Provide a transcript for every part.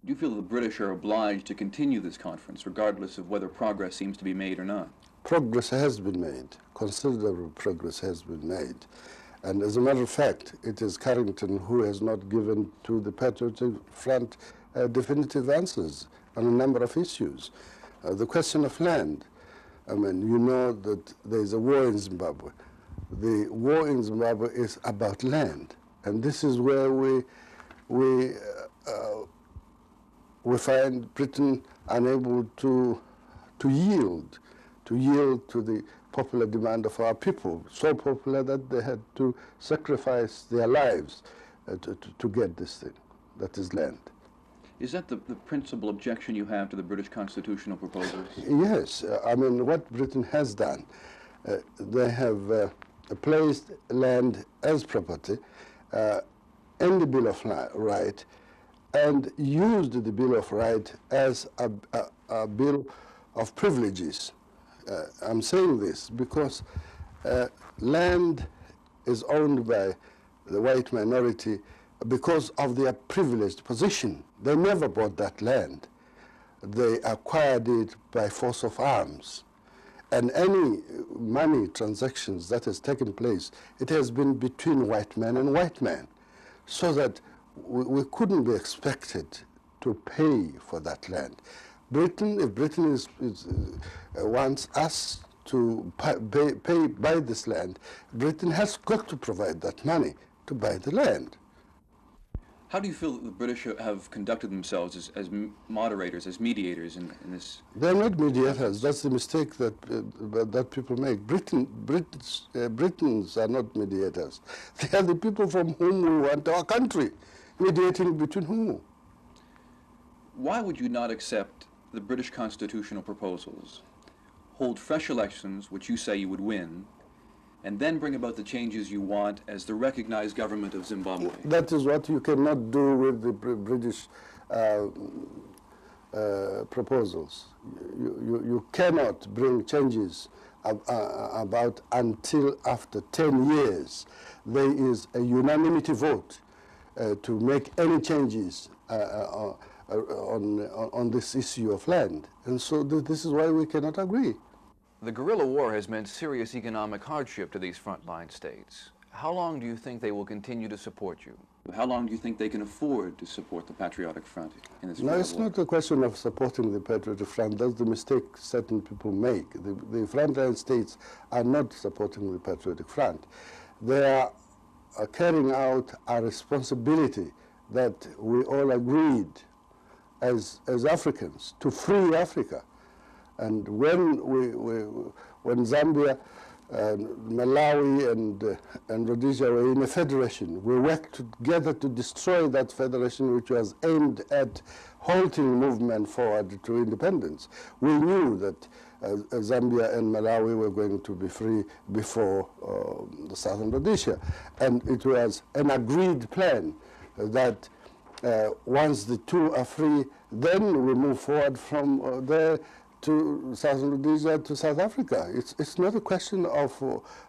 Do you feel the British are obliged to continue this conference, regardless of whether progress seems to be made or not? Progress has been made. Considerable progress has been made. And as a matter of fact, it is Carrington who has not given to the Patriotic Front definitive answers on a number of issues. The question of land. I mean, you know that there is a war in Zimbabwe. The war in Zimbabwe is about land. And this is where we find Britain unable to yield to the popular demand of our people, so popular that they had to sacrifice their lives to get this thing, that is land. Is that the principal objection you have to the British constitutional proposals? Yes, I mean, what Britain has done, they have placed land as property in the Bill of Rights and used the Bill of Rights as a bill of privileges. I'm saying this because land is owned by the white minority because of their privileged position. They never bought that land. They acquired it by force of arms. And any money transactions that has taken place, it has been between white men and white men, so that we couldn't be expected to pay for that land. If Britain wants us to buy this land, Britain has got to provide that money to buy the land. How do you feel that the British have conducted themselves as moderators, as mediators in this? They're not mediators. That's the mistake that people make. Britons are not mediators. They are the people from whom we want our country. Mediating between whom? Why would you not accept the British constitutional proposals, hold fresh elections, which you say you would win, and then bring about the changes you want as the recognized government of Zimbabwe? That is what you cannot do with the British proposals. You cannot bring changes about until after 10 years. There is a unanimity vote to make any changes on this issue of land. And so this is why we cannot agree. The guerrilla war has meant serious economic hardship to these frontline states. How long do you think they will continue to support you? How long do you think they can afford to support the Patriotic Front in this war? No, it's not a question of supporting the Patriotic Front. That's the mistake certain people make. The frontline states are not supporting the Patriotic Front. They are carrying out a responsibility that we all agreed as Africans to free Africa. And when Zambia, Malawi, and Rhodesia were in a federation, we worked together to destroy that federation, which was aimed at halting movement forward to independence. We knew that Zambia and Malawi were going to be free before the Southern Rhodesia, and it was an agreed plan that once the two are free, then we move forward from there to Southern Rhodesia to South Africa. It's not a question of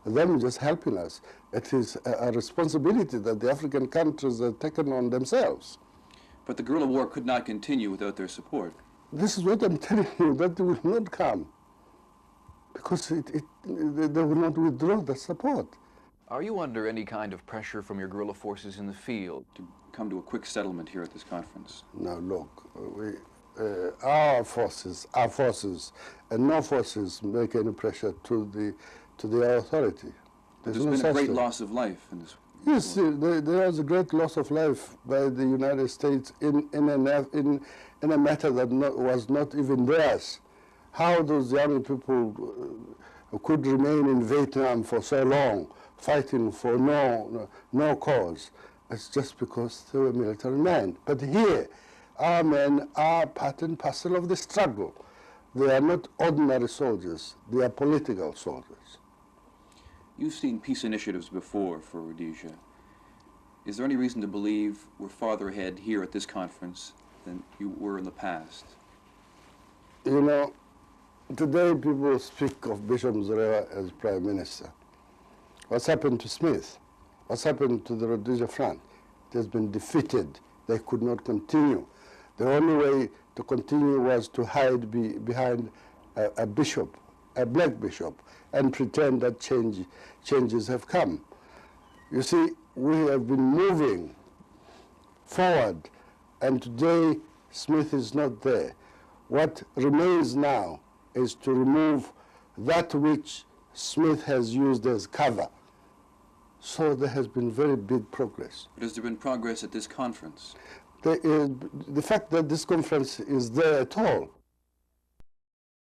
them just helping us. It is a responsibility that the African countries have taken on themselves. But the guerrilla war could not continue without their support. This is what I'm telling you, that will not come, because they will not withdraw the support. Are you under any kind of pressure from your guerrilla forces in the field to come to a quick settlement here at this conference? Now look, our forces, and no forces make any pressure to the authority. There's been a great loss of life in this. Yes, there was a great loss of life by the United States in a matter that was not even theirs. How those young people could remain in Vietnam for so long, fighting for no cause. It's just because they were military men. But here, our men are part and parcel of the struggle. They are not ordinary soldiers. They are political soldiers. You've seen peace initiatives before for Rhodesia. Is there any reason to believe we're farther ahead here at this conference than you were in the past? You know, today people speak of Bishop Mzorera as Prime Minister. What's happened to Smith? What's happened to the Rhodesia Front? It has been defeated. They could not continue. The only way to continue was to hide behind a bishop, a black bishop, and pretend that changes have come. You see, we have been moving forward, and today Smith is not there. What remains now is to remove that which Smith has used as cover. So there has been very big progress. But has there been progress at this conference? The fact that this conference is there at all